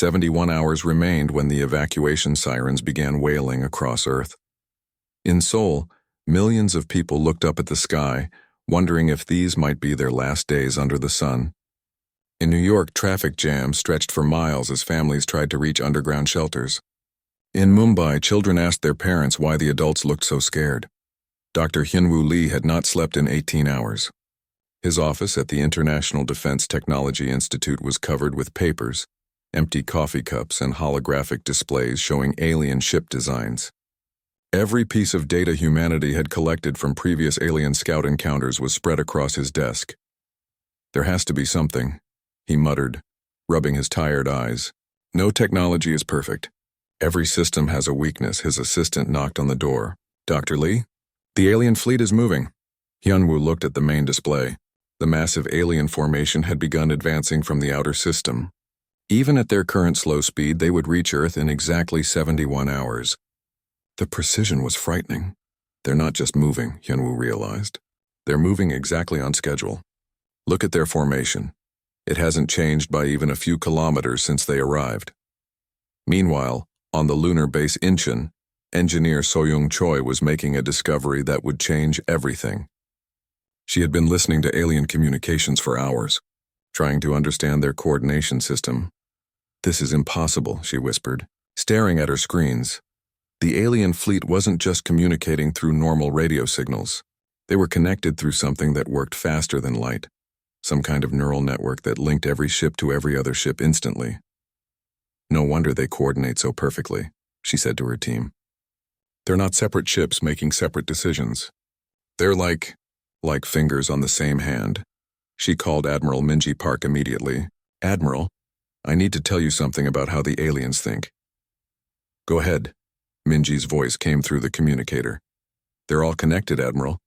71 hours remained when the evacuation sirens began wailing across Earth. In Seoul, millions of people looked up at the sky, wondering if these might be their last days under the sun. In New York, traffic jams stretched for miles as families tried to reach underground shelters. In Mumbai, children asked their parents why the adults looked so scared. Dr. Hyunwoo Lee had not slept in 18 hours. His office at the International Defense Technology Institute was covered with papers, empty coffee cups, and holographic displays showing alien ship designs. Every piece of data humanity had collected from previous alien scout encounters was spread across his desk. "There has to be something," he muttered, rubbing his tired eyes. "No technology is perfect. Every system has a weakness." His assistant knocked on the door. "Dr. Lee? The alien fleet is moving." Hyunwoo looked at the main display. The massive alien formation had begun advancing from the outer system. Even at their current slow speed, they would reach Earth in exactly 71 hours. The precision was frightening. "They're not just moving," Hyunwoo realized. "They're moving exactly on schedule. Look at their formation. It hasn't changed by even a few kilometers since they arrived." Meanwhile, on the lunar base Incheon, engineer Soyoung Choi was making a discovery that would change everything. She had been listening to alien communications for hours, trying to understand their coordination system. "This is impossible," she whispered, staring at her screens. The alien fleet wasn't just communicating through normal radio signals. They were connected through something that worked faster than light, some kind of neural network that linked every ship to every other ship instantly. "No wonder they coordinate so perfectly," she said to her team. "They're not separate ships making separate decisions. They're like fingers on the same hand." She called Admiral Minji Park immediately. "Admiral, I need to tell you something about how the aliens think." "Go ahead." Minji's voice came through the communicator. "They're all connected, Admiral.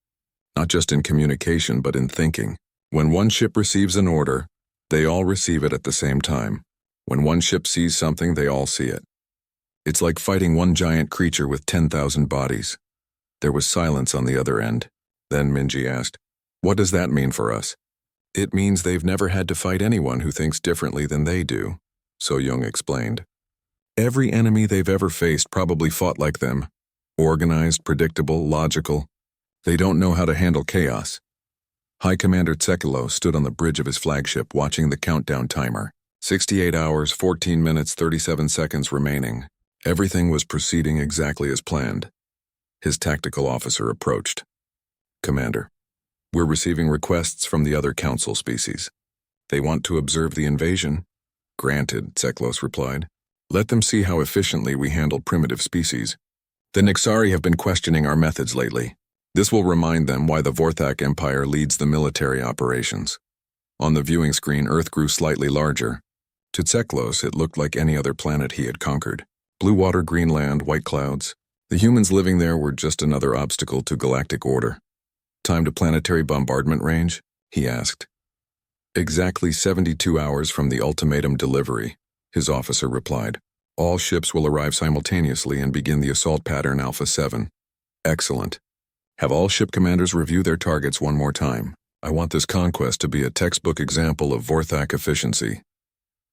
Not just in communication, but in thinking. When one ship receives an order, they all receive it at the same time. When one ship sees something, they all see it. It's like fighting one giant creature with 10,000 bodies." There was silence on the other end. Then Minji asked, "What does that mean for us?" "It means they've never had to fight anyone who thinks differently than they do," So-young explained. "Every enemy they've ever faced probably fought like them. Organized, predictable, logical. They don't know how to handle chaos." High Commander Tsekelo stood on the bridge of his flagship watching the countdown timer. 68 hours, 14 minutes, 37 seconds remaining. Everything was proceeding exactly as planned. His tactical officer approached. "Commander, we're receiving requests from the other council species. They want to observe the invasion." "Granted," Tseklos replied. "Let them see how efficiently we handle primitive species. The Nixari have been questioning our methods lately. This will remind them why the Vorthak Empire leads the military operations." On the viewing screen, Earth grew slightly larger. To Tseklos, it looked like any other planet he had conquered. Blue water, green land, white clouds. The humans living there were just another obstacle to galactic order. "Time to planetary bombardment range?" he asked. "Exactly 72 hours from the ultimatum delivery," his officer replied. "All ships will arrive simultaneously and begin the assault pattern Alpha 7. "Excellent. Have all ship commanders review their targets one more time. I want this conquest to be a textbook example of Vorthak efficiency."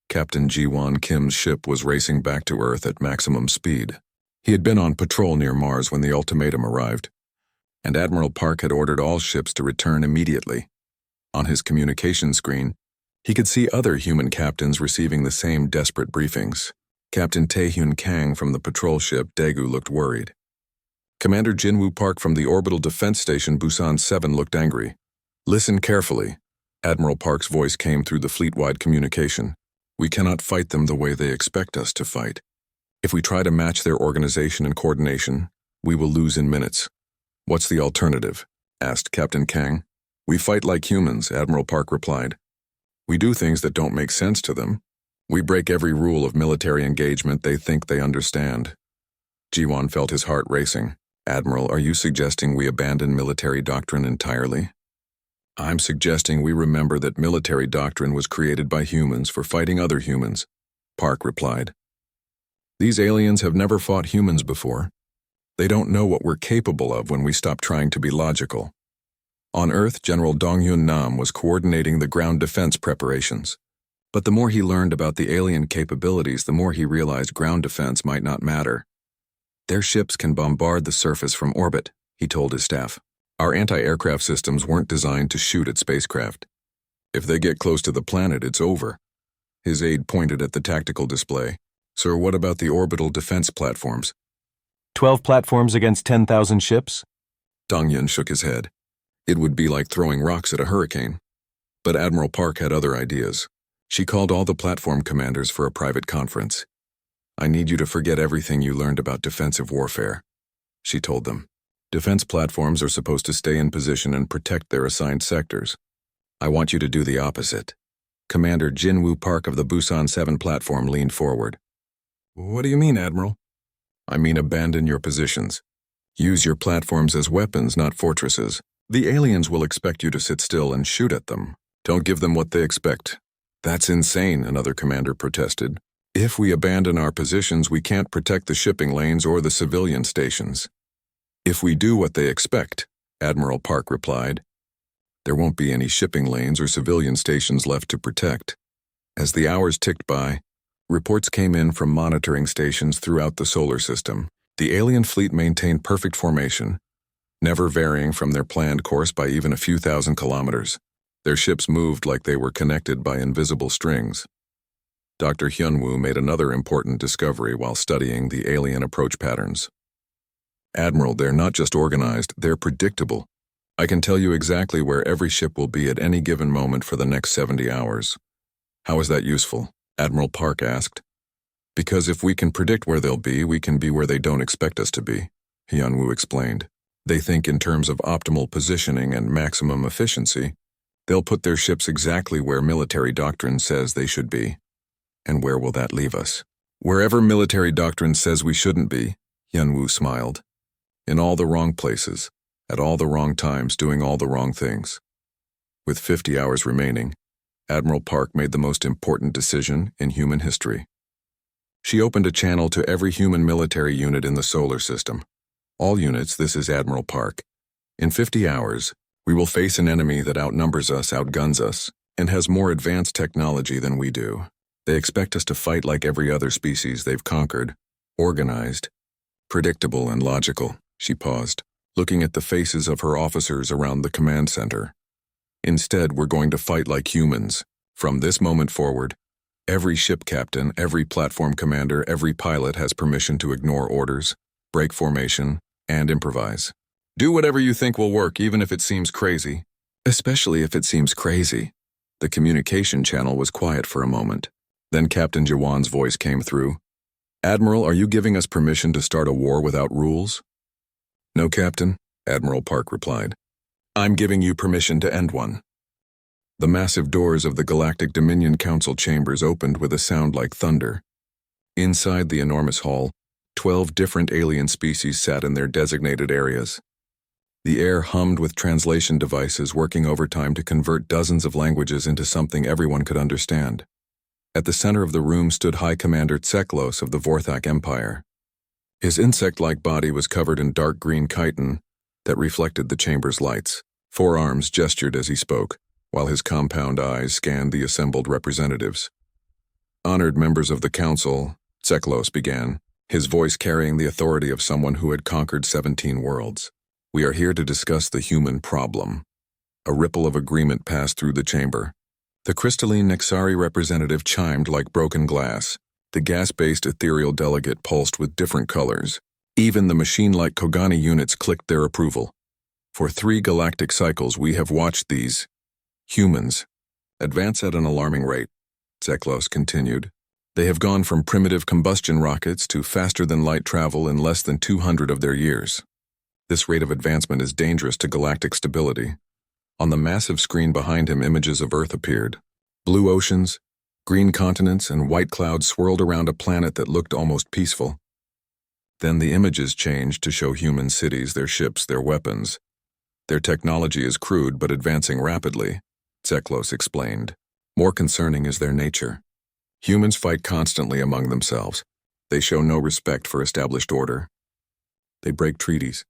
Captain Ji-won Kim's ship was racing back to Earth at maximum speed. He had been on patrol near Mars when the ultimatum arrived, and Admiral Park had ordered all ships to return immediately. On his communication screen, he could see other human captains receiving the same desperate briefings. Captain Taehyun Kang from the patrol ship Daegu looked worried. Commander Jinwoo Park from the Orbital Defense Station Busan 7 looked angry. "Listen carefully." Admiral Park's voice came through the fleet-wide communication. "We cannot fight them the way they expect us to fight. If we try to match their organization and coordination, we will lose in minutes." "What's the alternative?" asked Captain Kang. "We fight like humans," Admiral Park replied. "We do things that don't make sense to them. We break every rule of military engagement they think they understand." Ji-won felt his heart racing. "Admiral, are you suggesting we abandon military doctrine entirely?" "I'm suggesting we remember that military doctrine was created by humans for fighting other humans," Park replied. "These aliens have never fought humans before. They don't know what we're capable of when we stop trying to be logical." On Earth, General Dong-hyun Nam was coordinating the ground defense preparations. But the more he learned about the alien capabilities, the more he realized ground defense might not matter. Their ships can bombard the surface from orbit, he told his staff. Our anti-aircraft systems weren't designed to shoot at spacecraft. If they get close to the planet, it's over. His aide pointed at the tactical display. Sir, what about the orbital defense platforms? 12 platforms against 10,000 ships? Dong Yin shook his head. It would be like throwing rocks at a hurricane. But Admiral Park had other ideas. She called all the platform commanders for a private conference. I need you to forget everything you learned about defensive warfare, she told them. Defense platforms are supposed to stay in position and protect their assigned sectors. I want you to do the opposite. Commander Jinwoo Park of the Busan 7 platform leaned forward. What do you mean, Admiral? I mean abandon your positions. Use your platforms as weapons, not fortresses. The aliens will expect you to sit still and shoot at them. Don't give them what they expect. That's insane, another commander protested. If we abandon our positions, we can't protect the shipping lanes or the civilian stations. If we do what they expect, Admiral Park replied, there won't be any shipping lanes or civilian stations left to protect. As the hours ticked by, reports came in from monitoring stations throughout the solar system. The alien fleet maintained perfect formation, never varying from their planned course by even a few thousand kilometers. Their ships moved like they were connected by invisible strings. Dr. Hyunwoo made another important discovery while studying the alien approach patterns. Admiral, they're not just organized, they're predictable. I can tell you exactly where every ship will be at any given moment for the next 70 hours. How is that useful? Admiral Park asked. Because if we can predict where they'll be, we can be where they don't expect us to be, Hyunwoo explained. They think in terms of optimal positioning and maximum efficiency. They'll put their ships exactly where military doctrine says they should be. And where will that leave us? Wherever military doctrine says we shouldn't be, Hyunwoo smiled. In all the wrong places, at all the wrong times, doing all the wrong things. With 50 hours remaining, Admiral Park made the most important decision in human history. She opened a channel to every human military unit in the solar system. All units, this is Admiral Park. In 50 hours, we will face an enemy that outnumbers us, outguns us, and has more advanced technology than we do. They expect us to fight like every other species they've conquered, organized, predictable and logical. She paused, looking at the faces of her officers around the command center. Instead, we're going to fight like humans. From this moment forward, every ship captain, every platform commander, every pilot has permission to ignore orders, break formation, and improvise. Do whatever you think will work, even if it seems crazy. Especially if it seems crazy. The communication channel was quiet for a moment. Then Captain Jawan's voice came through. Admiral, are you giving us permission to start a war without rules? No, Captain, Admiral Park replied. I'm giving you permission to end one. The massive doors of the Galactic Dominion Council chambers opened with a sound like thunder. Inside the enormous hall, 12 different alien species sat in their designated areas. The air hummed with translation devices working overtime to convert dozens of languages into something everyone could understand. At the center of the room stood High Commander Tseklos of the Vorthak Empire. His insect-like body was covered in dark green chitin that reflected the chamber's lights. 4 arms gestured as he spoke, while his compound eyes scanned the assembled representatives. Honored members of the council, Tseklos began, his voice carrying the authority of someone who had conquered 17 worlds. We are here to discuss the human problem. A ripple of agreement passed through the chamber. The crystalline Nexari representative chimed like broken glass. The gas-based ethereal delegate pulsed with different colors. Even the machine-like Kogani units clicked their approval. For 3 galactic cycles we have watched these humans advance at an alarming rate, Tseklos continued. They have gone from primitive combustion rockets to faster-than-light travel in less than 200 of their years. This rate of advancement is dangerous to galactic stability. On the massive screen behind him, images of Earth appeared. Blue oceans, green continents, and white clouds swirled around a planet that looked almost peaceful. Then the images changed to show human cities, their ships, their weapons. Their technology is crude but advancing rapidly, Tseklos explained. More concerning is their nature. Humans fight constantly among themselves. They show no respect for established order. They break treaties.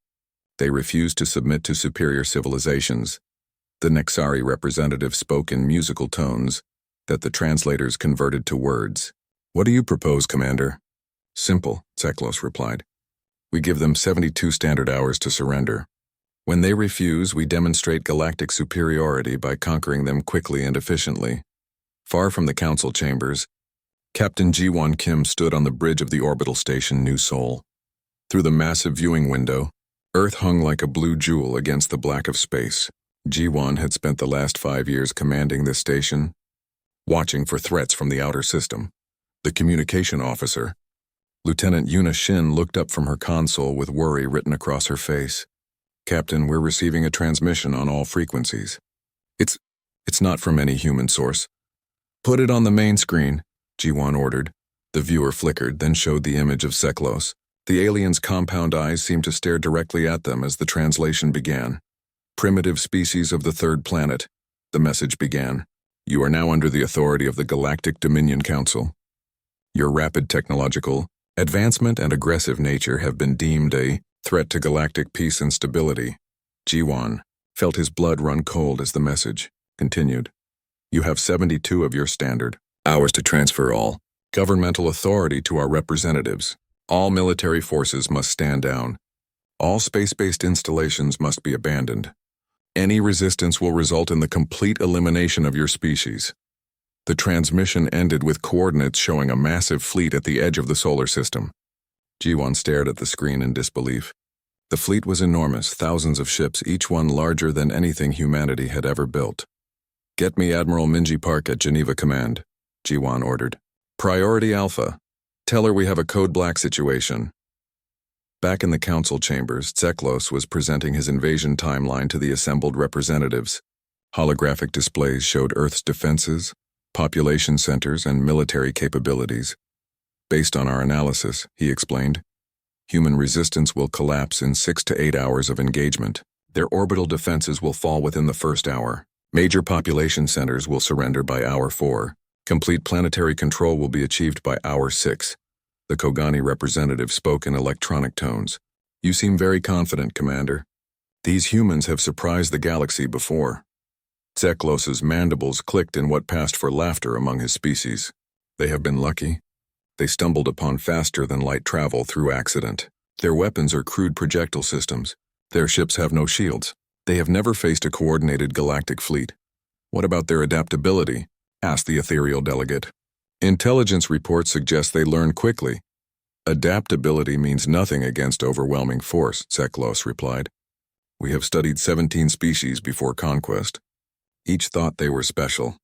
They refuse to submit to superior civilizations. The Nexari representative spoke in musical tones. that the translators converted to words. What do you propose, Commander? Simple, Zeklos replied. We give them 72 standard hours to surrender. When they refuse, we demonstrate galactic superiority by conquering them quickly and efficiently. Far from the council chambers, Captain Ji-won Kim stood on the bridge of the orbital station New Seoul. Through the massive viewing window, Earth hung like a blue jewel against the black of space. Ji-won had spent the last 5 years commanding this station, watching for threats from the outer system. The communication officer, Lieutenant Yuna Shin, looked up from her console with worry written across her face. Captain, we're receiving a transmission on all frequencies. It's not from any human source. Put it on the main screen, Ji-won ordered. The viewer flickered, then showed the image of Zeklos. The alien's compound eyes seemed to stare directly at them as the translation began. Primitive species of the third planet, the message began. You are now under the authority of the Galactic Dominion Council. Your rapid technological advancement and aggressive nature have been deemed a threat to galactic peace and stability. Ji-won felt his blood run cold as the message continued. You have 72 of your standard hours to transfer all governmental authority to our representatives. All military forces must stand down. All space-based installations must be abandoned. Any resistance will result in the complete elimination of your species. The transmission ended with coordinates showing a massive fleet at the edge of the solar system. Ji-won stared at the screen in disbelief. The fleet was enormous, thousands of ships, each one larger than anything humanity had ever built. Get me Admiral Minji Park at Geneva Command, Ji-won ordered. Priority Alpha. Tell her we have a code black situation. Back in the council chambers, Zeklos was presenting his invasion timeline to the assembled representatives. Holographic displays showed Earth's defenses, population centers, and military capabilities. Based on our analysis, he explained, human resistance will collapse in 6 to 8 hours of engagement. Their orbital defenses will fall within the first hour. Major population centers will surrender by hour 4. Complete planetary control will be achieved by hour 6. The Kogani representative spoke in electronic tones. You seem very confident, Commander. These humans have surprised the galaxy before. Zeklos's mandibles clicked in what passed for laughter among his species. They have been lucky. They stumbled upon faster-than-light travel through accident. Their weapons are crude projectile systems. Their ships have no shields. They have never faced a coordinated galactic fleet. What about their adaptability? Asked the ethereal delegate. Intelligence reports suggest they learn quickly. Adaptability means nothing against overwhelming force, Zeklos replied. We have studied 17 species before conquest. Each thought they were special.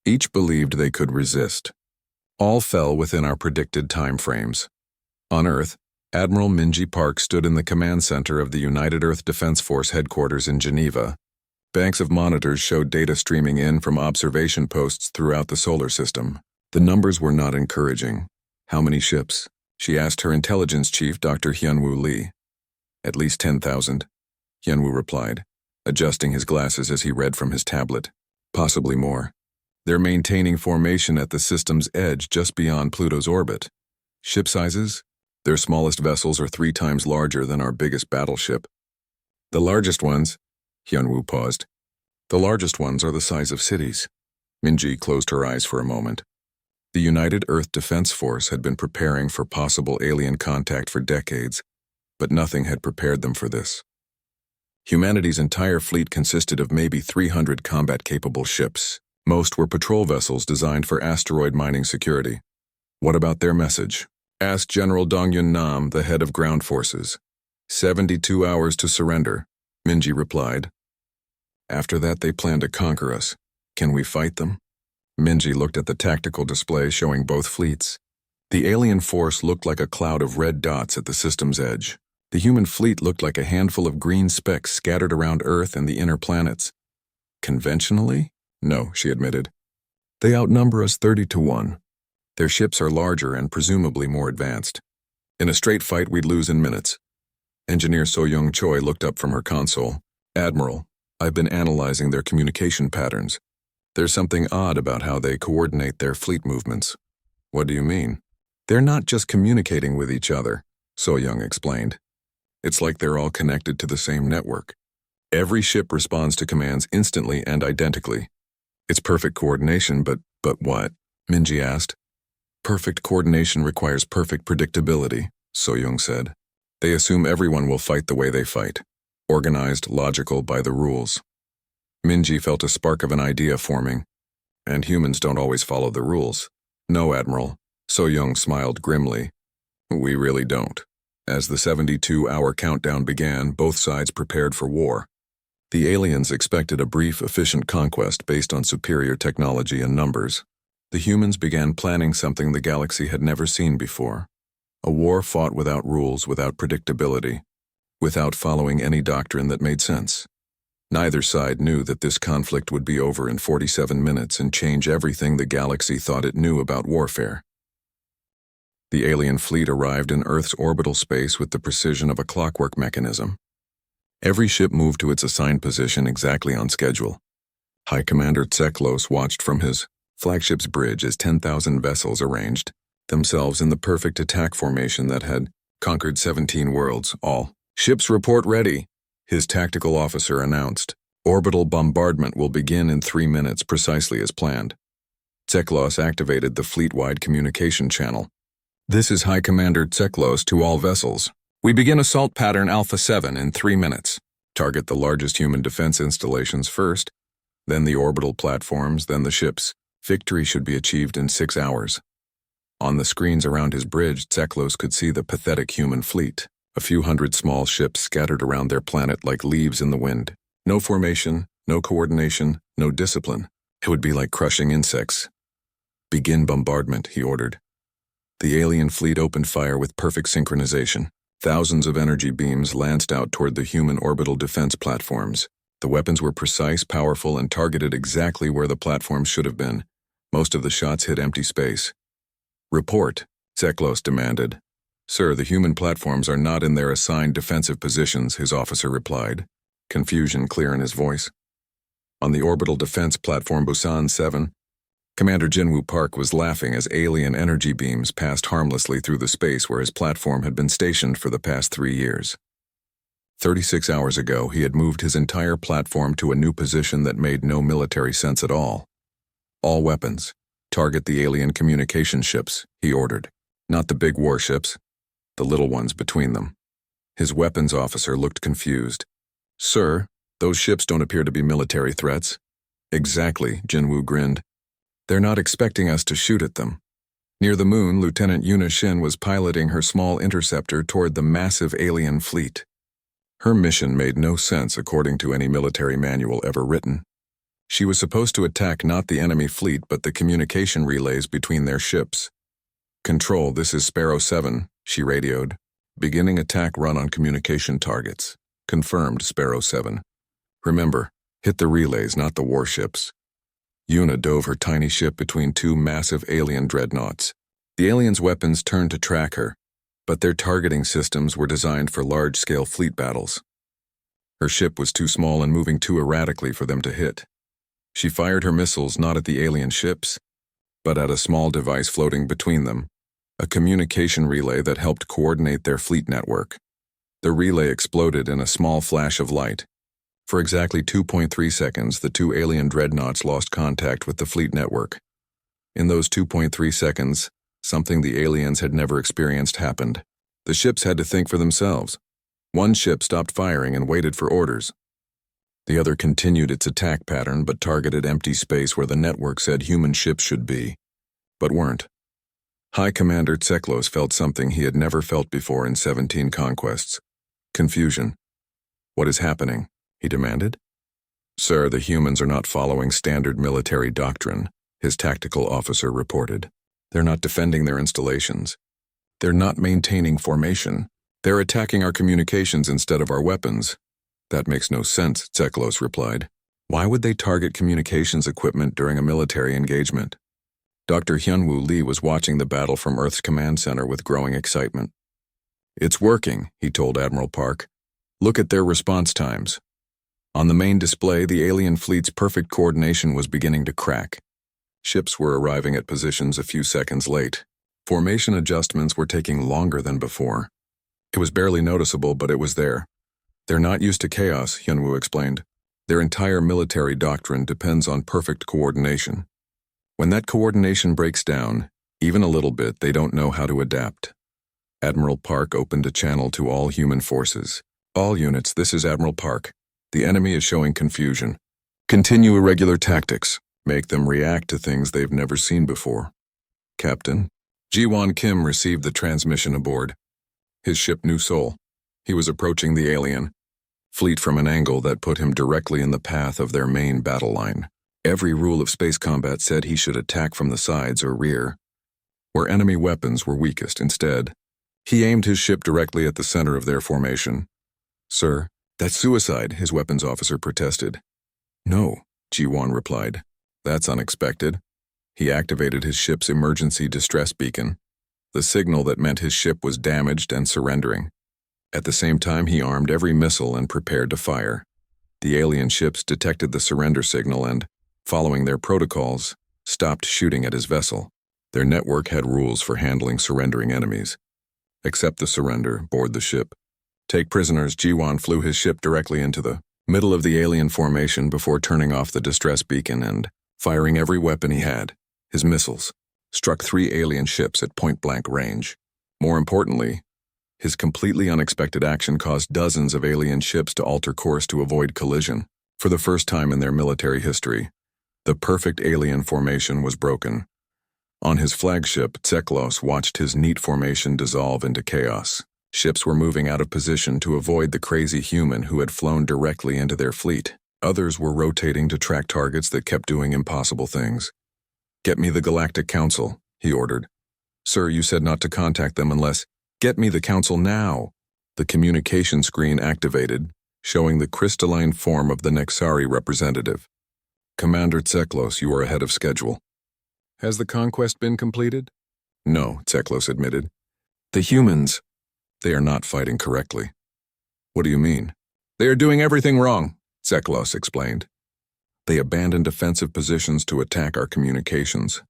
Each believed they could resist. All fell within our predicted time frames. On Earth, Admiral Minji Park stood in the command center of the United Earth Defense Force headquarters in Geneva. Banks of monitors showed data streaming in from observation posts throughout the solar system. The numbers were not encouraging. How many ships? She asked her intelligence chief, Dr. Hyunwoo Lee. At least 10,000, Hyunwoo replied, adjusting his glasses as he read from his tablet. Possibly more. They're maintaining formation at the system's edge just beyond Pluto's orbit. Ship sizes? Their smallest vessels are 3 times larger than our biggest battleship. The largest ones, Hyunwoo paused. The largest ones are the size of cities. Minji closed her eyes for a moment. The United Earth Defense Force had been preparing for possible alien contact for decades, but nothing had prepared them for this. Humanity's entire fleet consisted of maybe 300 combat-capable ships. Most were patrol vessels designed for asteroid mining security. What about their message? Asked General Dongyun Nam, the head of ground forces. 72 hours to surrender, Minji replied. After that, they plan to conquer us. Can we fight them? Minji looked at the tactical display showing both fleets. The alien force looked like a cloud of red dots at the system's edge. The human fleet looked like a handful of green specks scattered around Earth and the inner planets. Conventionally? No, she admitted. They outnumber us 30 to 1. Their ships are larger and presumably more advanced. In a straight fight, we'd lose in minutes. Engineer So-young Choi looked up from her console. Admiral, I've been analyzing their communication patterns. There's something odd about how they coordinate their fleet movements. What do you mean? They're not just communicating with each other, So-young explained. It's like they're all connected to the same network. Every ship responds to commands instantly and identically. It's perfect coordination, but But what? Minji asked. Perfect coordination requires perfect predictability, So-young said. They assume everyone will fight the way they fight, organized, logical, by the rules. Minji felt a spark of an idea forming. And humans don't always follow the rules. No, Admiral. So-young smiled grimly. We really don't. As the 72-hour countdown began, both sides prepared for war. The aliens expected a brief, efficient conquest based on superior technology and numbers. The humans began planning something the galaxy had never seen before. A war fought without rules, without predictability, without following any doctrine that made sense. Neither side knew that this conflict would be over in 47 minutes and change everything the galaxy thought it knew about warfare. The alien fleet arrived in Earth's orbital space with the precision of a clockwork mechanism. Every ship moved to its assigned position exactly on schedule. High Commander Tseklos watched from his flagship's bridge as 10,000 vessels arranged themselves in the perfect attack formation that had conquered 17 worlds, all. Ships report ready, his tactical officer announced. Orbital bombardment will begin in 3 minutes precisely as planned. Tseklos activated the fleet-wide communication channel. This is High Commander Tseklos to all vessels. We begin assault pattern Alpha 7 in 3 minutes. Target the largest human defense installations first, then the orbital platforms, then the ships. Victory should be achieved in 6 hours. On the screens around his bridge, Tseklos could see the pathetic human fleet, a few hundred small ships scattered around their planet like leaves in the wind. No formation, no coordination, no discipline. It would be like crushing insects. Begin bombardment, he ordered. The alien fleet opened fire with perfect synchronization. Thousands of energy beams lanced out toward the human orbital defense platforms. The weapons were precise, powerful, and targeted exactly where the platforms should have been. Most of the shots hit empty space. Report, Tseklos demanded. Sir, the human platforms are not in their assigned defensive positions, his officer replied, confusion clear in his voice. On the orbital defense platform Busan 7, Commander Jinwoo Park was laughing as alien energy beams passed harmlessly through the space where his platform had been stationed for the past 3 years. 36 hours ago, he had moved his entire platform to a new position that made no military sense at all. All weapons, target the alien communication ships, he ordered. Not the big warships, the little ones between them. His weapons officer looked confused. Sir, those ships don't appear to be military threats. Exactly, Jinwoo grinned. They're not expecting us to shoot at them. Near the moon, Lieutenant Yuna Shin was piloting her small interceptor toward the massive alien fleet. Her mission made no sense according to any military manual ever written. She was supposed to attack not the enemy fleet but the communication relays between their ships. Control, this is Sparrow 7, she radioed. Beginning attack run on communication targets. Confirmed, Sparrow 7. Remember, hit the relays, not the warships. Yuna dove her tiny ship between 2 massive alien dreadnoughts. The aliens' weapons turned to track her, but their targeting systems were designed for large-scale fleet battles. Her ship was too small and moving too erratically for them to hit. She fired her missiles not at the alien ships, but at a small device floating between them, a communication relay that helped coordinate their fleet network. The relay exploded in a small flash of light. For exactly 2.3 seconds, the 2 alien dreadnoughts lost contact with the fleet network. In those 2.3 seconds, something the aliens had never experienced happened. The ships had to think for themselves. One ship stopped firing and waited for orders. The other continued its attack pattern but targeted empty space where the network said human ships should be, but weren't. High Commander Tseklos felt something he had never felt before in 17 conquests. Confusion. What is happening? He demanded. Sir, the humans are not following standard military doctrine, his tactical officer reported. They're not defending their installations. They're not maintaining formation. They're attacking our communications instead of our weapons. That makes no sense, Tseklos replied. Why would they target communications equipment during a military engagement? Dr. Hyunwoo Lee was watching the battle from Earth's command center with growing excitement. It's working, he told Admiral Park. Look at their response times. On the main display, the alien fleet's perfect coordination was beginning to crack. Ships were arriving at positions a few seconds late. Formation adjustments were taking longer than before. It was barely noticeable, but it was there. They're not used to chaos, Hyunwoo explained. Their entire military doctrine depends on perfect coordination. When that coordination breaks down, even a little bit, they don't know how to adapt. Admiral Park opened a channel to all human forces. All units, this is Admiral Park. The enemy is showing confusion. Continue irregular tactics. Make them react to things they've never seen before. Captain, Ji-won Kim received the transmission aboard. His ship New Seoul. He was approaching the alien fleet from an angle that put him directly in the path of their main battle line. Every rule of space combat said he should attack from the sides or rear, where enemy weapons were weakest. Instead, he aimed his ship directly at the center of their formation. "Sir, that's suicide," his weapons officer protested. "No," Ji-won replied. "That's unexpected." He activated his ship's emergency distress beacon, the signal that meant his ship was damaged and surrendering. At the same time, he armed every missile and prepared to fire. The alien ships detected the surrender signal and, following their protocols, stopped shooting at his vessel. Their network had rules for handling surrendering enemies. Accept the surrender, board the ship. Take prisoners. Ji-won flew his ship directly into the middle of the alien formation before turning off the distress beacon and firing every weapon he had. His missiles struck 3 alien ships at point-blank range. More importantly, his completely unexpected action caused dozens of alien ships to alter course to avoid collision. For the first time in their military history, the perfect alien formation was broken. On his flagship, Tseklos watched his neat formation dissolve into chaos. Ships were moving out of position to avoid the crazy human who had flown directly into their fleet. Others were rotating to track targets that kept doing impossible things. "Get me the Galactic Council," he ordered. "Sir, you said not to contact them unless—" "Get me the Council now!" The communication screen activated, showing the crystalline form of the Nexari representative. "Commander Tseklos, you are ahead of schedule." "Has the conquest been completed?" "No," Tseklos admitted. "The humans, they are not fighting correctly." "What do you mean?" "They are doing everything wrong," Tseklos explained. "They abandon defensive positions to attack our communications.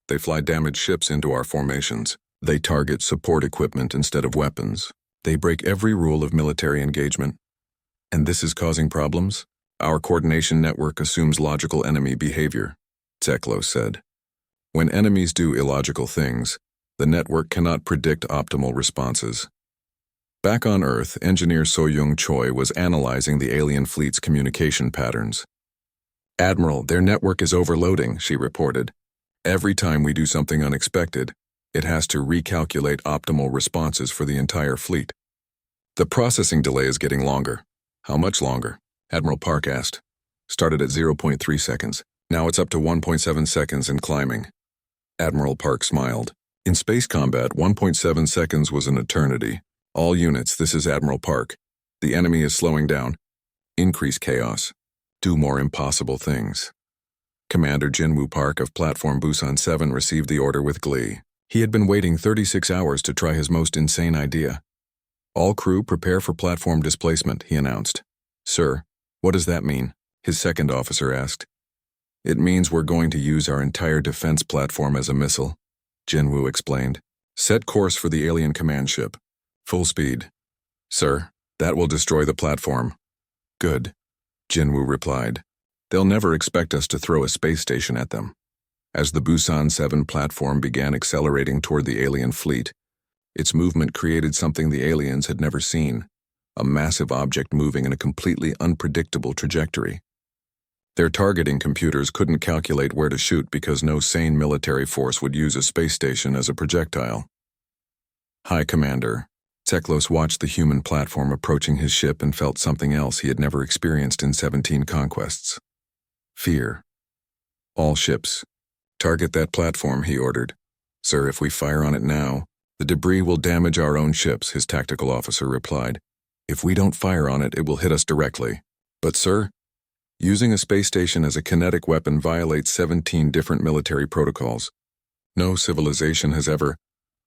They fly damaged ships into our formations. They target support equipment instead of weapons. They break every rule of military engagement. And this is causing problems? Our coordination network assumes logical enemy behavior," Tseklos said. "When enemies do illogical things, the network cannot predict optimal responses." Back on Earth, engineer So-young Choi was analyzing the alien fleet's communication patterns. "Admiral, their network is overloading," she reported. "Every time we do something unexpected, it has to recalculate optimal responses for the entire fleet. The processing delay is getting longer." "How much longer?" Admiral Park asked. "Started at 0.3 seconds. Now it's up to 1.7 seconds and climbing." Admiral Park smiled. "In space combat, 1.7 seconds was an eternity. All units, this is Admiral Park. The enemy is slowing down. Increase chaos. Do more impossible things." Commander Jinwoo Park of Platform Busan 7 received the order with glee. He had been waiting 36 hours to try his most insane idea. "All crew prepare for platform displacement," he announced. "Sir, what does that mean?" his second officer asked. "It means we're going to use our entire defense platform as a missile," Jinwoo explained. "Set course for the alien command ship. Full speed." "Sir, that will destroy the platform." "Good," Jinwoo replied. "They'll never expect us to throw a space station at them." As the Busan 7 platform began accelerating toward the alien fleet, its movement created something the aliens had never seen, a massive object moving in a completely unpredictable trajectory. Their targeting computers couldn't calculate where to shoot because no sane military force would use a space station as a projectile. "Hi, Commander." Tseklos watched the human platform approaching his ship and felt something else he had never experienced in 17 conquests. Fear. "All ships, target that platform," he ordered. "Sir, if we fire on it now, the debris will damage our own ships," his tactical officer replied. "If we don't fire on it, it will hit us directly." "But sir, using a space station as a kinetic weapon violates 17 different military protocols. No civilization has ever—"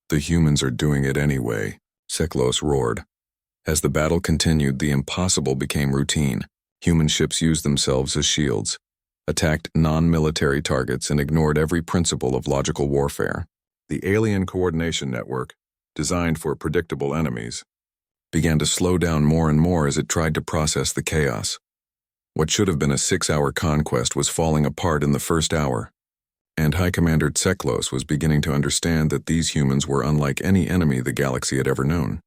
"The humans are doing it anyway," Tseklos roared. As the battle continued, the impossible became routine. Human ships used themselves as shields, attacked non-military targets, and ignored every principle of logical warfare. The alien coordination network, designed for predictable enemies, began to slow down more and more as it tried to process the chaos. What should have been a 6-hour conquest was falling apart in the first hour. and High Commander Tseklos was beginning to understand that these humans were unlike any enemy the galaxy had ever known.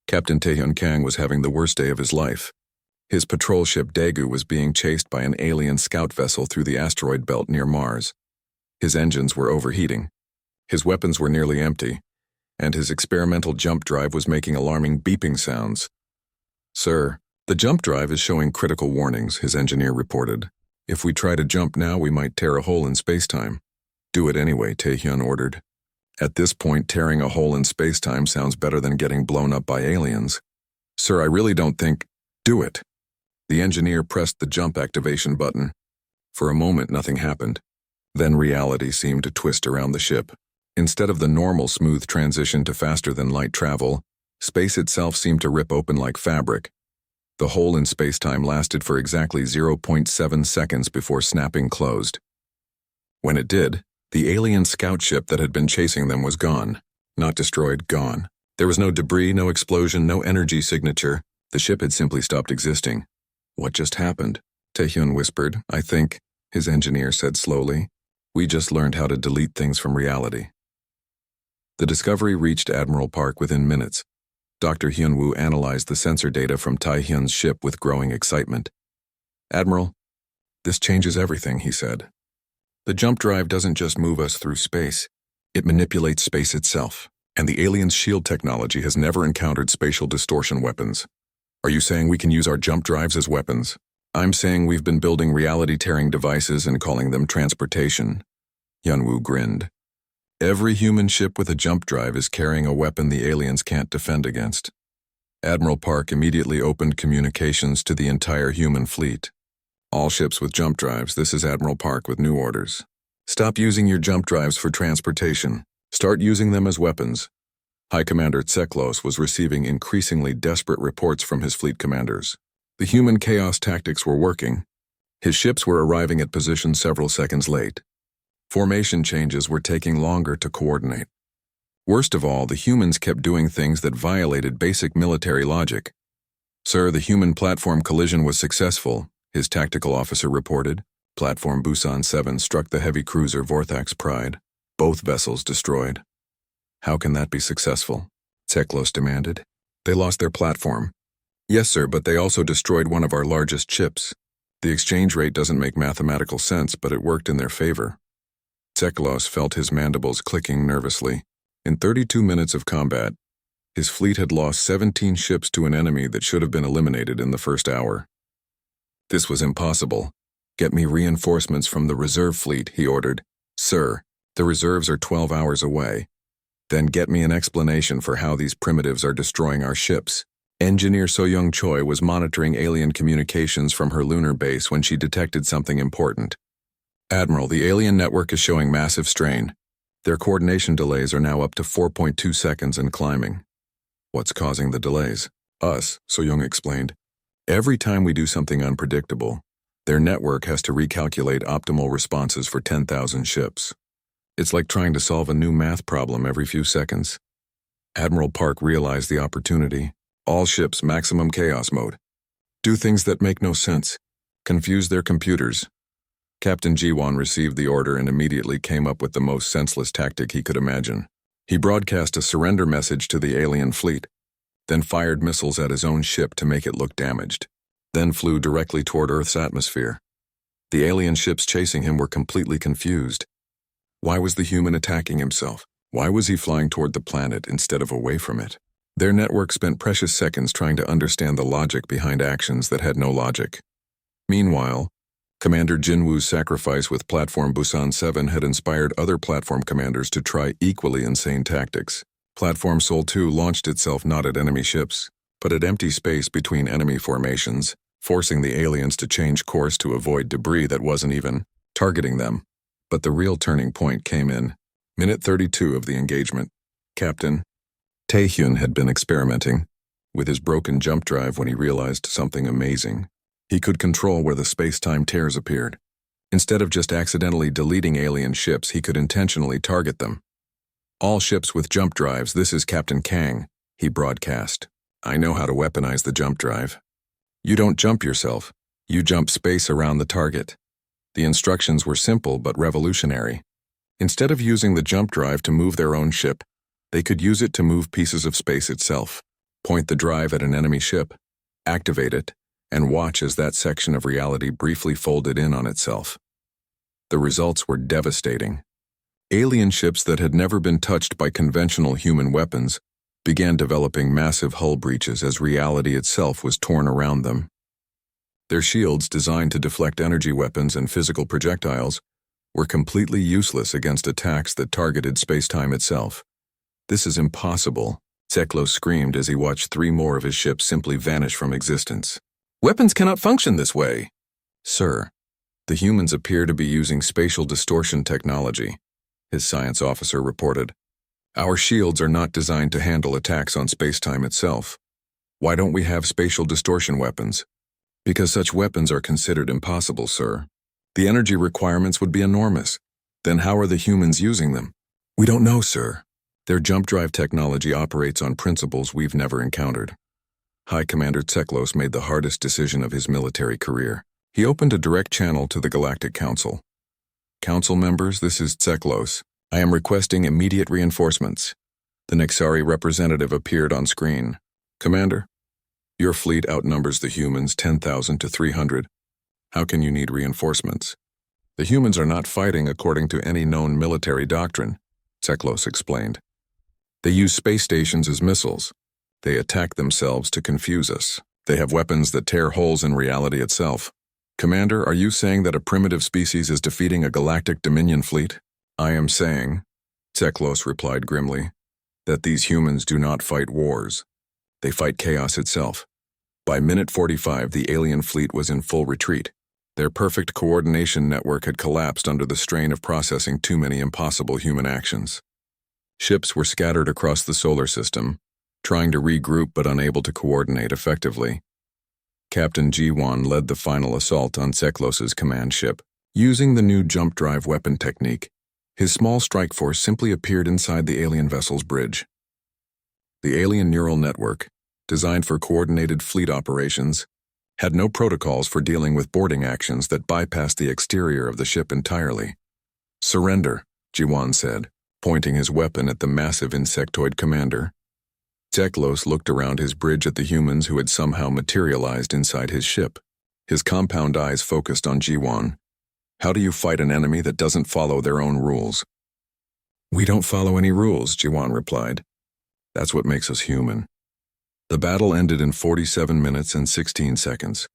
Captain Taehyun Kang was having the worst day of his life. His patrol ship Daegu was being chased by an alien scout vessel through the asteroid belt near Mars. His engines were overheating. His weapons were nearly empty, and his experimental jump drive was making alarming beeping sounds. "Sir, the jump drive is showing critical warnings," his engineer reported. "If we try to jump now, we might tear a hole in space-time." "Do it anyway," Taehyun ordered. At this point, tearing a hole in space-time sounds better than getting blown up by aliens. "Sir, I really don't think—" "Do it." The engineer pressed the jump activation button. For a moment, nothing happened. Then reality seemed to twist around the ship. Instead of the normal smooth transition to faster-than-light travel, space itself seemed to rip open like fabric. The hole in space-time lasted for exactly 0.7 seconds before snapping closed. When it did, the alien scout ship that had been chasing them was gone. Not destroyed, gone. There was no debris, no explosion, no energy signature. The ship had simply stopped existing. "What just happened?" Taehyun whispered. "I think," his engineer said slowly, "we just learned how to delete things from reality." The Discovery reached Admiral Park within minutes. Dr. Hyunwoo analyzed the sensor data from Taehyun's ship with growing excitement. "Admiral, this changes everything," he said. "The jump drive doesn't just move us through space, it manipulates space itself, and the alien's shield technology has never encountered spatial distortion weapons. Are you saying we can use our jump drives as weapons?" "I'm saying we've been building reality-tearing devices and calling them transportation." Hyunwoo grinned. "Every human ship with a jump drive is carrying a weapon the aliens can't defend against." Admiral Park immediately opened communications to the entire human fleet. "All ships with jump drives, this is Admiral Park with new orders. Stop using your jump drives for transportation. Start using them as weapons." High Commander Tseklos was receiving increasingly desperate reports from his fleet commanders. The human chaos tactics were working. His ships were arriving at position several seconds late. Formation changes were taking longer to coordinate. Worst of all, the humans kept doing things that violated basic military logic. "Sir, the human platform collision was successful," his tactical officer reported. Platform Busan 7 struck the heavy cruiser Vorthax Pride. Both vessels destroyed. "How can that be successful?" Tseklos demanded. "They lost their platform." "Yes, sir, but they also destroyed one of our largest ships. The exchange rate doesn't make mathematical sense, but it worked in their favor." Tseklos felt his mandibles clicking nervously. In 32 minutes of combat, his fleet had lost 17 ships to an enemy that should have been eliminated in the first hour. This was impossible. "Get me reinforcements from the reserve fleet," he ordered. "Sir, the reserves are 12 hours away." "Then get me an explanation for how these primitives are destroying our ships." Engineer So-young Choi was monitoring alien communications from her lunar base when she detected something important. "Admiral, the alien network is showing massive strain. Their coordination delays are now up to 4.2 seconds and climbing." "What's causing the delays?" "Us," So-young explained. "Every time we do something unpredictable, their network has to recalculate optimal responses for 10,000 ships. It's like trying to solve a new math problem every few seconds." Admiral Park realized the opportunity. "All ships, maximum chaos mode. Do things that make no sense. Confuse their computers." Captain Jiwon received the order and immediately came up with the most senseless tactic he could imagine. He broadcast a surrender message to the alien fleet, then fired missiles at his own ship to make it look damaged, then flew directly toward Earth's atmosphere. The alien ships chasing him were completely confused. Why was the human attacking himself? Why was he flying toward the planet instead of away from it? Their network spent precious seconds trying to understand the logic behind actions that had no logic. Meanwhile, Commander Jinwoo's sacrifice with Platform Busan 7 had inspired other platform commanders to try equally insane tactics. Platform Seoul 2 launched itself not at enemy ships, but at empty space between enemy formations, forcing the aliens to change course to avoid debris that wasn't even targeting them. But the real turning point came in minute 32 of the engagement. Captain Taehyun had been experimenting with his broken jump drive when he realized something amazing. He could control where the space-time tears appeared. Instead of just accidentally deleting alien ships, he could intentionally target them. "All ships with jump drives, this is Captain Kang," he broadcast. "I know how to weaponize the jump drive. You don't jump yourself, you jump space around the target. The instructions were simple but revolutionary. Instead of using the jump drive to move their own ship, they could use it to move pieces of space itself. Point the drive at an enemy ship, activate it, and watch as that section of reality briefly folded in on itself. The results were devastating. Alien ships that had never been touched by conventional human weapons began developing massive hull breaches as reality itself was torn around them. Their shields, designed to deflect energy weapons and physical projectiles, were completely useless against attacks that targeted space-time itself. "This is impossible," Zeklos screamed as he watched 3 more of his ships simply vanish from existence. "Weapons cannot function this way." "Sir, the humans appear to be using spatial distortion technology," his science officer reported. "Our shields are not designed to handle attacks on space-time itself. Why don't we have spatial distortion weapons?" "Because such weapons are considered impossible, sir. The energy requirements would be enormous. Then how are the humans using them?" "We don't know, sir. Their jump drive technology operates on principles we've never encountered." High Commander Zeklos made the hardest decision of his military career. He opened a direct channel to the Galactic Council. "Council members, this is Zeklos. I am requesting immediate reinforcements." The Nexari representative appeared on screen. "Commander, your fleet outnumbers the humans 10,000 to 300. How can you need reinforcements?" "The humans are not fighting according to any known military doctrine," Zeklos explained. "They use space stations as missiles. They attack themselves to confuse us. They have weapons that tear holes in reality itself." "Commander, are you saying that a primitive species is defeating a galactic Dominion fleet?" "I am saying," Zeklos replied grimly, "that these humans do not fight wars. They fight chaos itself." By minute 45, the alien fleet was in full retreat. Their perfect coordination network had collapsed under the strain of processing too many impossible human actions. Ships were scattered across the solar system, trying to regroup but unable to coordinate effectively. Captain G1 led the final assault on Zeklos's command ship. Using the new jump drive weapon technique, his small strike force simply appeared inside the alien vessel's bridge. The alien neural network, designed for coordinated fleet operations, had no protocols for dealing with boarding actions that bypassed the exterior of the ship entirely. "Surrender," G1 said, pointing his weapon at the massive insectoid commander. Zeklos looked around his bridge at the humans who had somehow materialized inside his ship. His compound eyes focused on G1. "How do you fight an enemy that doesn't follow their own rules?" "We don't follow any rules," G1 replied. "That's what makes us human." The battle ended in 47 minutes and 16 seconds.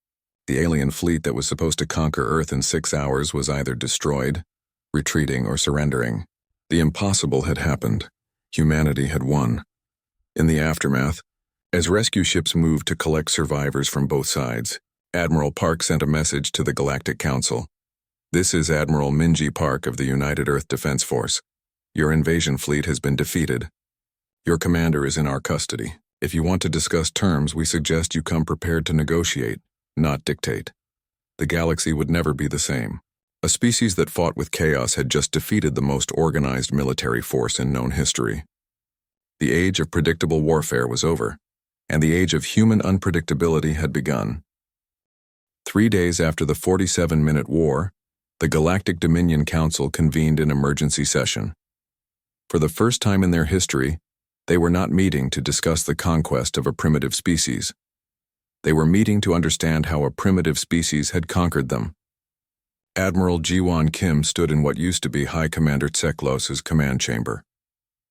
The alien fleet that was supposed to conquer Earth in 6 hours was either destroyed, retreating, or surrendering. The impossible had happened. Humanity had won. In the aftermath, as rescue ships moved to collect survivors from both sides, Admiral Park sent a message to the Galactic Council. "This is Admiral Minji Park of the United Earth Defense Force. Your invasion fleet has been defeated. Your commander is in our custody. If you want to discuss terms, we suggest you come prepared to negotiate, not dictate. The galaxy would never be the same." A species that fought with chaos had just defeated the most organized military force in known history. The age of predictable warfare was over, and the age of human unpredictability had begun. 3 days after the 47-minute war, the Galactic Dominion Council convened an emergency session. For the first time in their history, they were not meeting to discuss the conquest of a primitive species. They were meeting to understand how a primitive species had conquered them. Admiral Jiwon Kim stood in what used to be High Commander Zeklos's command chamber.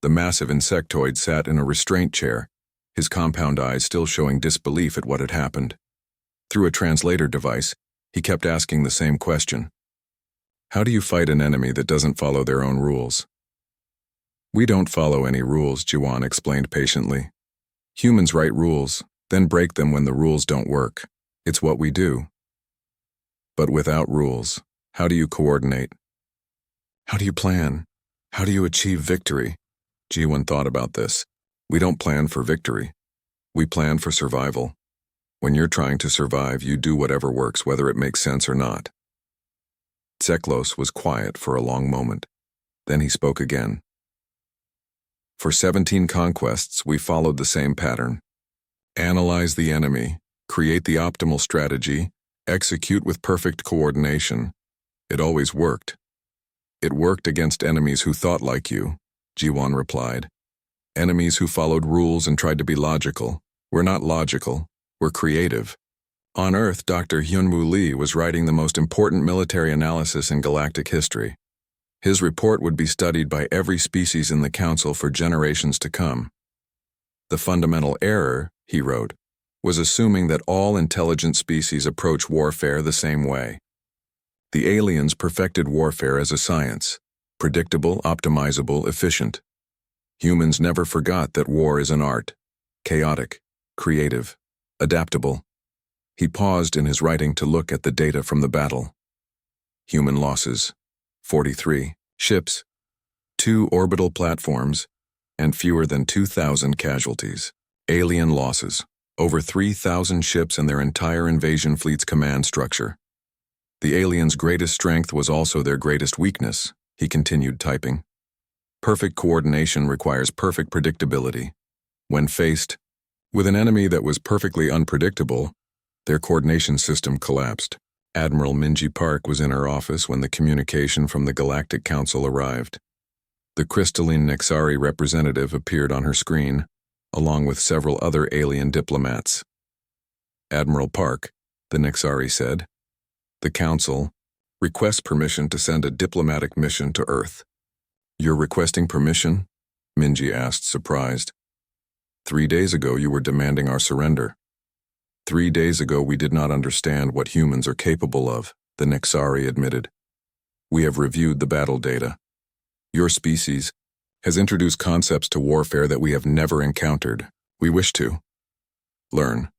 The massive insectoid sat in a restraint chair, his compound eyes still showing disbelief at what had happened. Through a translator device, he kept asking the same question. "How do you fight an enemy that doesn't follow their own rules?" "We don't follow any rules," Jiwon explained patiently. "Humans write rules, then break them when the rules don't work. It's what we do." "But without rules, how do you coordinate? How do you plan? How do you achieve victory?" Jiwon thought about this. "We don't plan for victory. We plan for survival. When you're trying to survive, you do whatever works, whether it makes sense or not." Zeklos was quiet for a long moment. Then he spoke again. "For 17 conquests, we followed the same pattern. Analyze the enemy, create the optimal strategy, execute with perfect coordination, It always worked. It worked against enemies who thought like you, Jiwon replied. Enemies who followed rules and tried to be logical. We're not logical, we're creative. On Earth, Dr. Hyunwoo Lee was writing the most important military analysis in galactic history. His report would be studied by every species in the Council for generations to come. The fundamental error, he wrote, was assuming that all intelligent species approach warfare the same way. The aliens perfected warfare as a science, predictable, optimizable, efficient. Humans never forgot that war is an art, chaotic, creative, adaptable. He paused in his writing to look at the data from the battle. Human losses, 43 ships, 2 orbital platforms, and fewer than 2,000 casualties. Alien losses, over 3,000 ships and their entire invasion fleet's command structure. The aliens' greatest strength was also their greatest weakness, he continued typing. Perfect coordination requires perfect predictability. When faced with an enemy that was perfectly unpredictable, their coordination system collapsed. Admiral Minji Park was in her office when the communication from the Galactic Council arrived. The crystalline Nexari representative appeared on her screen, along with several other alien diplomats. Admiral Park, the Nexari said, the Council requests permission to send a diplomatic mission to Earth. You're requesting permission? Minji asked, surprised. 3 days ago you were demanding our surrender. 3 days ago we did not understand what humans are capable of, the Nexari admitted. We have reviewed the battle data. Your species has introduced concepts to warfare that we have never encountered. We wish to learn.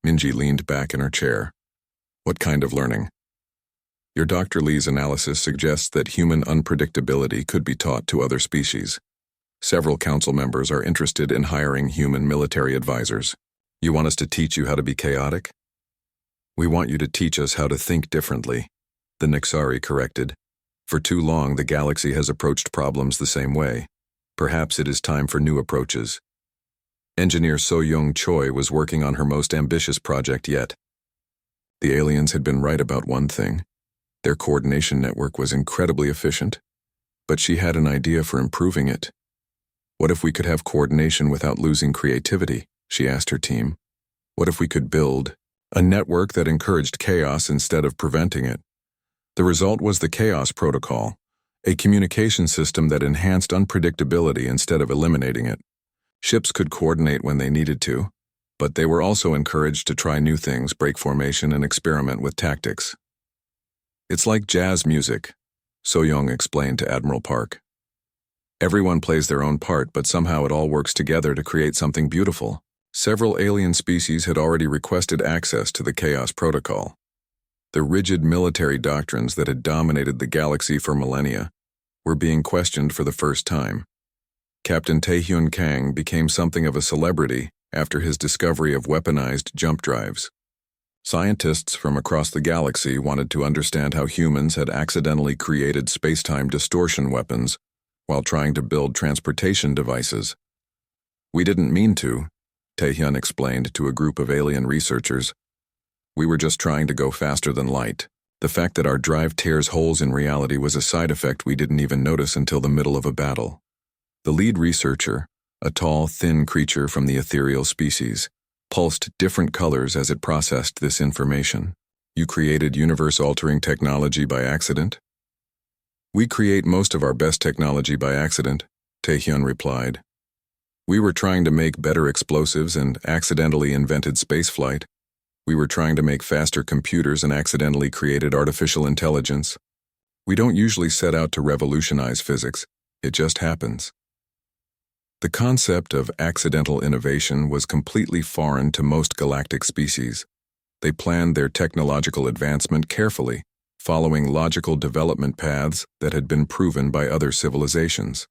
Minji leaned back in her chair. What kind of learning? Your Dr. Lee's analysis suggests that human unpredictability could be taught to other species. Several council members are interested in hiring human military advisors. You want us to teach you how to be chaotic? We want you to teach us how to think differently, the Nexari corrected. For too long, the galaxy has approached problems the same way. Perhaps it is time for new approaches. Engineer So-young Choi was working on her most ambitious project yet. The aliens had been right about one thing. Their coordination network was incredibly efficient, but she had an idea for improving it. What if we could have coordination without losing creativity? She asked her team. What if we could build a network that encouraged chaos instead of preventing it? The result was the Chaos Protocol, a communication system that enhanced unpredictability instead of eliminating it. Ships could coordinate when they needed to, but they were also encouraged to try new things, break formation, and experiment with tactics. It's like jazz music, So-young explained to Admiral Park. Everyone plays their own part, but somehow it all works together to create something beautiful. Several alien species had already requested access to the Chaos Protocol. The rigid military doctrines that had dominated the galaxy for millennia were being questioned for the first time. Captain Taehyun Kang became something of a celebrity after his discovery of weaponized jump drives. Scientists from across the galaxy wanted to understand how humans had accidentally created space-time distortion weapons while trying to build transportation devices. We didn't mean to, Taehyun explained to a group of alien researchers. We were just trying to go faster than light. The fact that our drive tears holes in reality was a side effect we didn't even notice until the middle of a battle. The lead researcher, a tall, thin creature from the ethereal species, pulsed different colors as it processed this information. You created universe-altering technology by accident? We create most of our best technology by accident, Taehyun replied. We were trying to make better explosives and accidentally invented spaceflight. We were trying to make faster computers and accidentally created artificial intelligence. We don't usually set out to revolutionize physics. It just happens. The concept of accidental innovation was completely foreign to most galactic species. They planned their technological advancement carefully, following logical development paths that had been proven by other civilizations.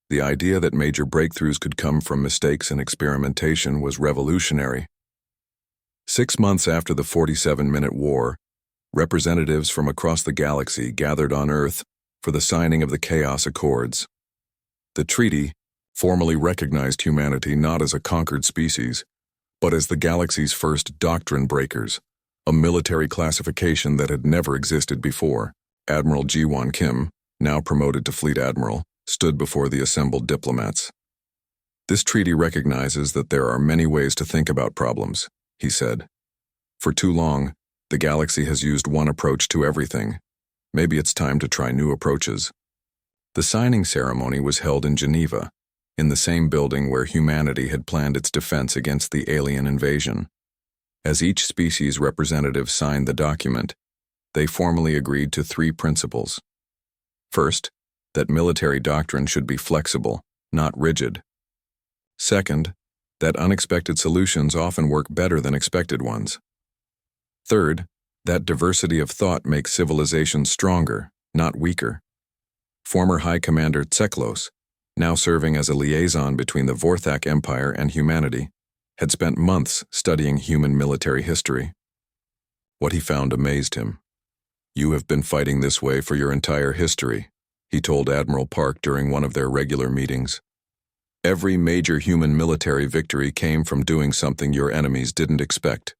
The idea that major breakthroughs could come from mistakes and experimentation was revolutionary. 6 months after the 47-minute war, representatives from across the galaxy gathered on Earth for the signing of the Chaos Accords. The treaty formally recognized humanity not as a conquered species, but as the galaxy's first doctrine breakers, a military classification that had never existed before. Admiral Ji-won Kim, now promoted to Fleet Admiral, stood before the assembled diplomats. "This treaty recognizes that there are many ways to think about problems," he said. "For too long, the galaxy has used one approach to everything. Maybe it's time to try new approaches." The signing ceremony was held in Geneva, in the same building where humanity had planned its defense against the alien invasion. As each species representative signed the document, they formally agreed to 3 principles. First, that military doctrine should be flexible, not rigid. Second, that unexpected solutions often work better than expected ones. Third, that diversity of thought makes civilizations stronger, not weaker. Former High Commander Tseklos, now serving as a liaison between the Vorthak Empire and humanity, had spent months studying human military history. What he found amazed him. "You have been fighting this way for your entire history," he told Admiral Park during one of their regular meetings. "Every major human military victory came from doing something your enemies didn't expect."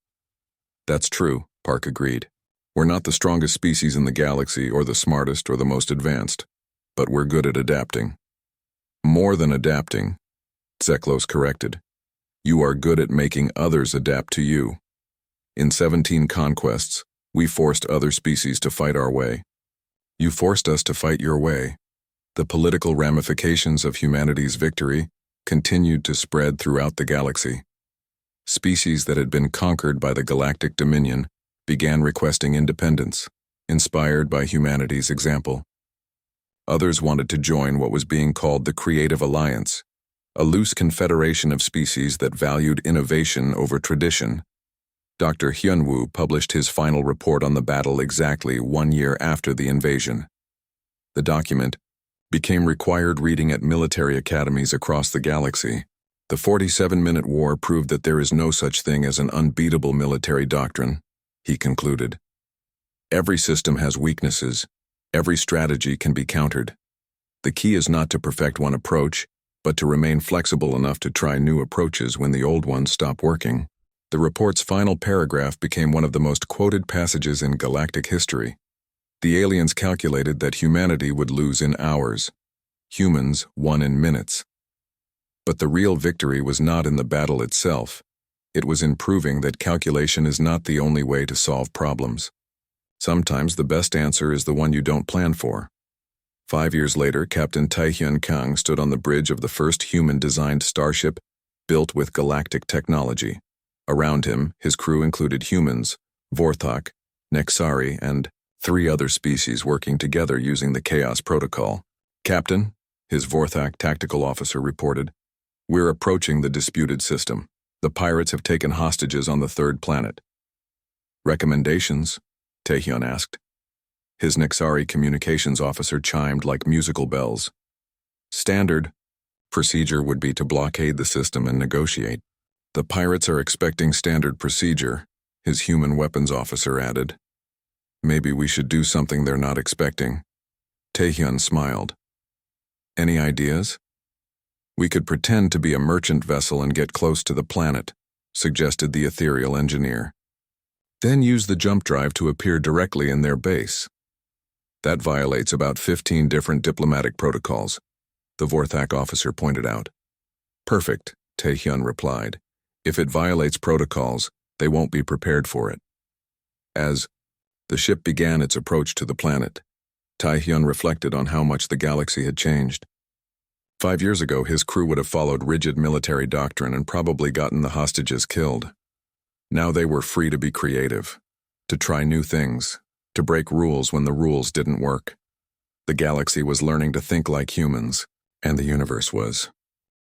"That's true," Park agreed. "We're not the strongest species in the galaxy or the smartest or the most advanced, but we're good at adapting." "More than adapting," Tseklos corrected. "You are good at making others adapt to you. In 17 conquests, we forced other species to fight our way. You forced us to fight your way." The political ramifications of humanity's victory continued to spread throughout the galaxy. Species that had been conquered by the galactic dominion began requesting independence, inspired by humanity's example. Others wanted to join what was being called the Creative Alliance, a loose confederation of species that valued innovation over tradition. Dr. Hyun-woo published his final report on the battle exactly 1 year after the invasion. The document became required reading at military academies across the galaxy. The 47-minute war proved that there is no such thing as an unbeatable military doctrine, he concluded. Every system has weaknesses. Every strategy can be countered. The key is not to perfect one approach, but to remain flexible enough to try new approaches when the old ones stop working. The report's final paragraph became one of the most quoted passages in galactic history. The aliens calculated that humanity would lose in hours. Humans won in minutes. But the real victory was not in the battle itself. It was in proving that calculation is not the only way to solve problems. Sometimes the best answer is the one you don't plan for. 5 years later, Captain Taehyun Kang stood on the bridge of the first human-designed starship built with galactic technology. Around him, his crew included humans, Vorthak, Nexari, and 3 other species working together using the Chaos Protocol. "Captain," his Vorthak tactical officer reported, "we're approaching the disputed system. The pirates have taken hostages on the 3rd planet." "Recommendations?" Taehyun asked. His Nexari communications officer chimed like musical bells. "Standard procedure would be to blockade the system and negotiate." "The pirates are expecting standard procedure," his human weapons officer added. "Maybe we should do something they're not expecting." Taehyun smiled. "Any ideas?" "We could pretend to be a merchant vessel and get close to the planet," suggested the ethereal engineer. "Then use the jump drive to appear directly in their base." "That violates about 15 different diplomatic protocols," the Vorthak officer pointed out. "Perfect," Taehyun replied. "If it violates protocols, they won't be prepared for it." As the ship began its approach to the planet, Taehyun reflected on how much the galaxy had changed. 5 years ago, his crew would have followed rigid military doctrine and probably gotten the hostages killed. Now they were free to be creative, to try new things, to break rules when the rules didn't work. The galaxy was learning to think like humans, and the universe was.